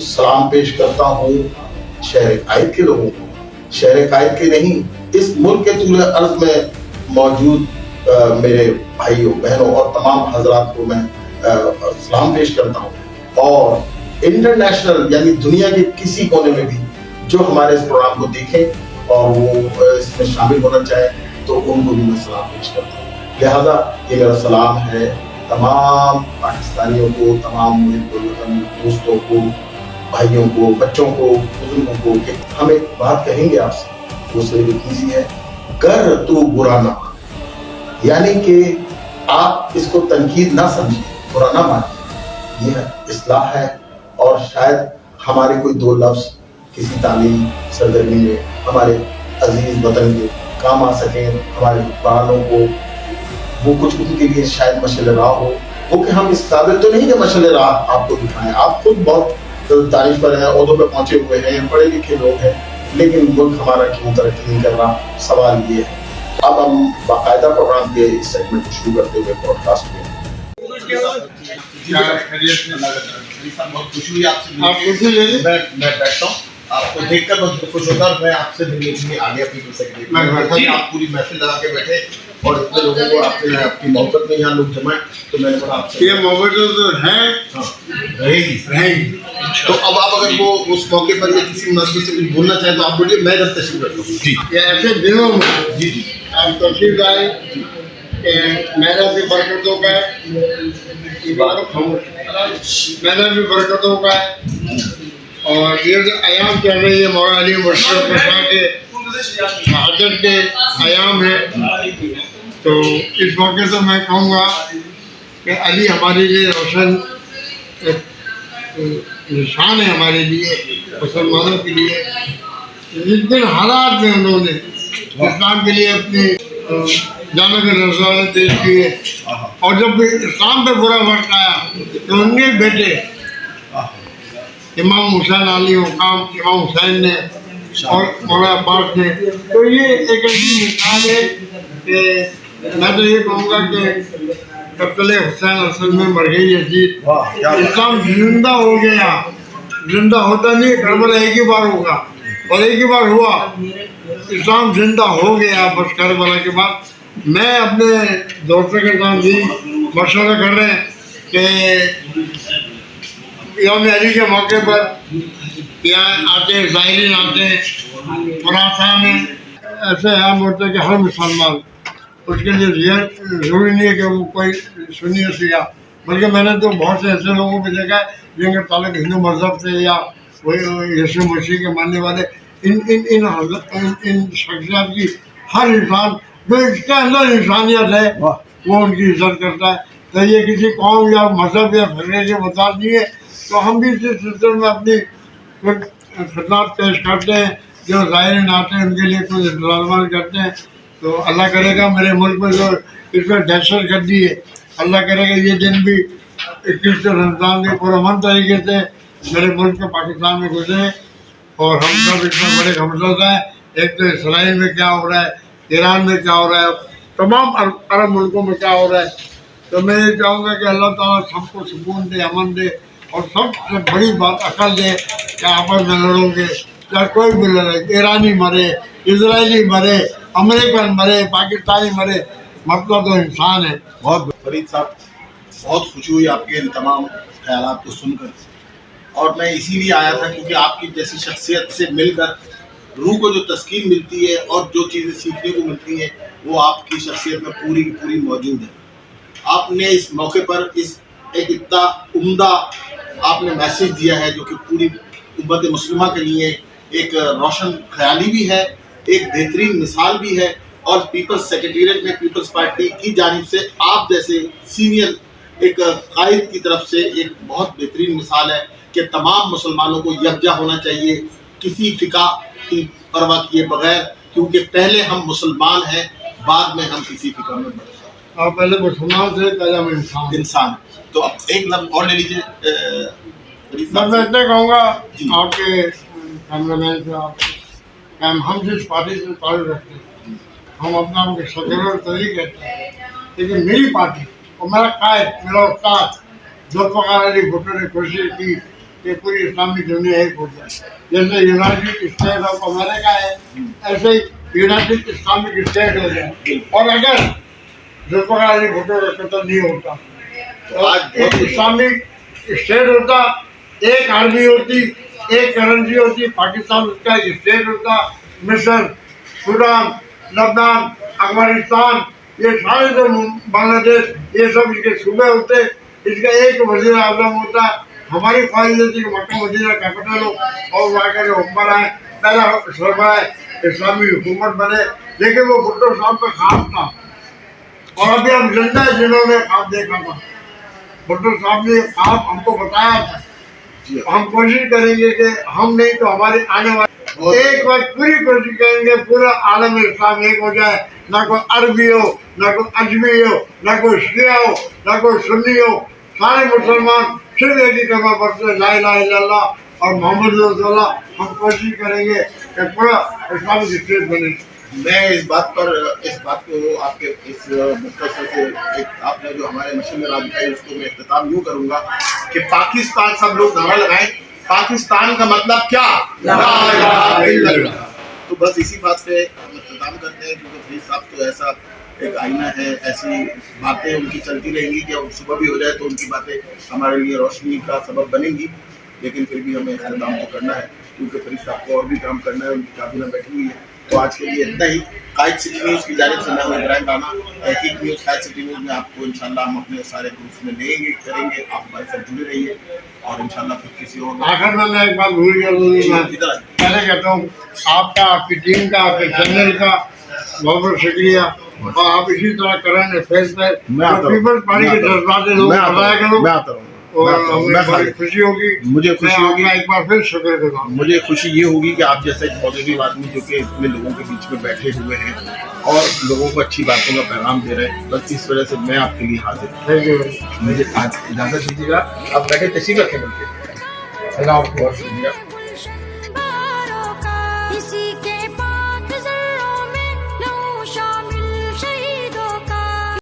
सलाम पेश करता हूँ शहर कायद के लोगों को, शहर कायद के नहीं, इस मुल्क के तूल अर्ज में मौजूद मेरे भाइयों बहनों और तमाम हजरात को मैं सलाम पेश करता हूँ। और इंटरनेशनल यानी दुनिया के किसी कोने में भी जो हमारे इस प्रोग्राम को देखें और वो इसमें शामिल होना चाहे तो उनको भी मैं सलाम पेश करता हूँ। लिहाजा ये मेरा सलाम है तमाम पाकिस्तानियों को, तमाम मुल्क दोस्तों को, भाइयों को, बच्चों को, बुजुर्गों को कि हम एक बात कहेंगे आपसे, वो सिर्फ इजी है, कर तो बुरा ना मान, यानी कि आप इसको तनकीद ना समझिए, बुरा ना मानिए, यह इस्लाह है। और शायद हमारे कोई दो लफ्ज़ किसी तालीम सरगर्मी में हमारे अजीज वतन के काम आ सकें, हमारे हुक्मरानों को वो कुछ उनके लिए शायद मशल राह हो, वो कि हम इस काबिल तो नहीं कि मशल राह आपको दिखाएं, आप खुद बहुत तारीफ पर हैं, ओहदों पे पहुंचे हुए हैं, पढ़े लिखे लोग हैं, लेकिन मुल्क हमारा क्यों तरक्की नहीं कर रहा, सवाल ये है। अब हम बाकायदा प्रोग्राम के इस सेगमेंट को शुरू करते हुए ब्रॉडकास्ट में बहुत खुशी हुई आपसे, मैं बैठता हूँ, आपको देखकर बहुत खुश होता और मैं आपसे मिलने आ गया पीपल सेक्रेटरी, आप पूरी महफिल लगा के बैठे और इतने लोगों को आपकी मोहब्बत में यहाँ लोग जमाए, तो मैंने बोला आपसे ये मोहब्बत तो है, रहेगी। तो अब आप अगर वो उस मौके पर या किसी मस्जिद से कुछ बोलना चाहें तो आप बोलिए, मैं जब तशरीफ रखता हूँ। जी, ये ऐसे दिनों में जी जी आप तशरीफ लाए, मेहनत भी बरकतों का है, मेहनत भी बरकतों का है। और ये जो आयाम चल रही है मौलाना अली मुशर्रफ रज़ा के शहादत के आयाम है, तो इस मौके से मैं कहूँगा कि अली हमारे लिए रोशन निशान है, हमारे लिए मुसलमानों के लिए। जिस दिन हालात में उन्होंने इस्लाम के लिए अपनी जान के नज़ारे पेश किए और जब इस्लाम पे बुरा वक्त आया तो उनके बेटे इमाम हुसैन अली मुकाम इमाम हुसैन ने और मौलाना अब्बास ने, तो ये एक ऐसी मिसाल है कि मैं तो ये कहूँगा कि कत्ल हुसैन असल में मर गई यजीद, इस्लाम जिंदा हो गया, जिंदा होता नहीं, करबला एक ही बार होगा और एक ही बार हुआ, इस्लाम जिंदा हो गया बस करबला के बाद। मैं अपने दोस्तों के साथ भी मशवरा कर रहे हैं कि यौम अली के मौके पर यहाँ आते हैं, ज़ायरीन आते हैं, मुरासा में ऐसे आम होते हैं कि हर मुसलमान उसके लिए ज़रूरी नहीं है कि वो कोई सुन्नी शिया, बल्कि मैंने तो बहुत से ऐसे लोगों को देखा है जिनका ताल्लुक हिंदू मज़हब से या वही यीशु मसीह के मानने वाले इन शख्सियत की हर इंसान जो इसके अंदर इंसानियत है वो उनकी इज्जत करता है। तो ये किसी कौम या मज़हब या फ़िरके के मुताबिक नहीं है, तो हम भी इस सिलसिले में अपनी कुछ खिदमत पेश करते हैं, जो ज़ायरीन आते हैं उनके लिए कुछ इंतज़ाम करते हैं। तो अल्लाह करेगा मेरे मुल्क में जो इसमें दहशत गर्दी है, अल्लाह करेगा ये दिन भी 21 रमज़ान के पुरअमन तरीके से मेरे मुल्क में पाकिस्तान में गुजरे और हम सब इसमें बड़े गमज़दा हैं। एक तो इसराइल में क्या हो रहा है, ईरान में क्या हो रहा है, तमाम अरब मुल्कों में क्या हो रहा है। तो मैं ये चाहूँगा कि अल्लाह ताला सबको सुकून दे, अमन दे और सबसे बड़ी बात अकल दे कि आपस में लड़ोगे चाहे कोई भी लड़े, ईरानी मरे, इजरायली मरे, अमेरिकन मरे, पाकिस्तानी मरे, मतलब तो इंसान है। बहुत फरीद साहब, बहुत खुशी हुई आपके इन तमाम ख्यालात को सुनकर, और मैं इसीलिए आया था क्योंकि आपकी जैसी शख्सियत से मिलकर रूह को जो तस्कीन मिलती है और जो चीज़ें सीखने को मिलती हैं वो आपकी शख्सियत में पूरी की पूरी मौजूद है। आपने इस मौके पर एक इतना उम्दा आपने मैसेज दिया है जो कि पूरी उम्मत मुस्लिमा के लिए एक रोशन ख्याली भी है, एक बेहतरीन मिसाल भी है, और पीपल्स सेक्रेटेरिएट में पीपल्स पार्टी की जानिब से आप जैसे सीनियर एक कायद की तरफ से एक बहुत बेहतरीन मिसाल है कि तमाम मुसलमानों को यकजा होना चाहिए, किसी फ़िका की परवाह किए बगैर, क्योंकि पहले हम मुसलमान हैं, बाद में हम किसी फ़िका में बढ़ते हैं। और पहले मुसलमान से पहले हम इंसान। तो अब एक लफ्ज़ और ले लीजिए। मैं इतना कहूँगा आपके कैमरामैन से, आप हम जिस पार्टी से ताल्लुक़ रखते हैं, हम अपना आपके सेक्युलर तरीके कहते हैं, लेकिन मेरी पार्टी और मेरा कायद, मेरा उस्ताद जुल्फ़िकार अली भुट्टो ने कोशिश की कि पूरी इस्लामी दुनिया एक हो जाए। जैसे यूनाइटेड स्टेट ऑफ अमेरिका है, ऐसे ही यूनाइटेड इस्लामिक स्टेट हो जाए। और अगर जुल्फ़िकार अली भुट्टो का कत्ल नहीं होता तो आज एक इस्लामिक स्टेट होता, एक आर्मी होती, एक करेंसी होती, पाकिस्तान उसका एक स्टेट होता, मिस्र, सूडान, लबनान, अफगानिस्तान, ये सारे जो बांग्लादेश, ये सब इसके सूबे होते, इसका एक वज़ीर आज़म होता। हमारी ख्वाहिश थी कि मक्का मदीना कैपिटल हो और वहाँ का जो हुक्मर है पहला सरबराह इस्लामी हुकूमत बने, लेकिन वो भुट्टो साहब का ख्वाब था। और अभी हम जिंदा है जिन्होंने ख्वाब देखा था। भुट्टो साहब ने ख्वाब हमको बताया था। हम कोशिश करेंगे कि हम नहीं तो हमारे आने वाले एक वक्त पूरी कोशिश करेंगे पूरा आलम इस्लाम एक हो जाए, ना कोई अरबी हो, ना कोई अजमी हो, ना कोई शिया हो, ना कोई सुन्नी हो, सारे मुसलमान सिर्फ एक ही कलमा पढ़ते ला इलाहा इल्लल्लाह और मोहम्मद रसूलुल्लाह। हम कोशिश करेंगे कि पूरा इस्लामिक स्टेट बने। मैं इस बात को आपके इस मुख्तसर से एक आपने जो हमारे मशीन में राज दिखाई उसको मैं इख्तिताम यूँ करूँगा कि पाकिस्तान, सब लोग नारा लगाएं, पाकिस्तान का मतलब क्या? ला इलाहा इल्लल्लाह। तो बस इसी बात पे हम इख्तिताम करते हैं, क्योंकि फरीद साहब तो ऐसा एक आईना है, ऐसी बातें उनकी चलती रहेंगी कि अब सुबह भी हो जाए तो उनकी बातें हमारे लिए रोशनी का सबब बनेंगी। लेकिन फिर भी हमें इख्तिताम तो करना है, क्योंकि फरीद साहब को और भी काम करना है, उनकी काबिना बैठी हुई है। तो आज के लिए इतना ही। कायद सिटी न्यूज़ की जानिब से मैं हूं इब्राहिम राना। तहकीक न्यूज़, कायद सिटी न्यूज़ में आपको इंशाल्लाह हम अपने सारे ग्रुप्स में लेंगे, करेंगे। आप हमारे साथ जुड़े रहिए और इंशाल्लाह फिर किसी और आखिर में मैं एक बात भूल गया, पहले कहता हूँ आपका, आपकी टीम का, आपके चैनल का बहुत बहुत शुक्रिया। और आप इसी तरह करें फेस पे पीपल्स पार्टी के जज्बात लोग बताया करो और हमें बड़ी खुशी होगी। मुझे खुशी होगी, एक बार फिर शुक्र गुजार। मुझे खुशी ये होगी कि आप जैसे एक पॉजिटिव आदमी जो कि इतने लोगों के बीच में बैठे हुए हैं और लोगों को अच्छी बातों का पैगाम दे रहे हैं, बस इस वजह से मैं आपके लिए हाजिर हूँ। मुझे आज इजाज़त दीजिएगा, आप बैठे तशरीफ रखें। बहुत शुक्रिया।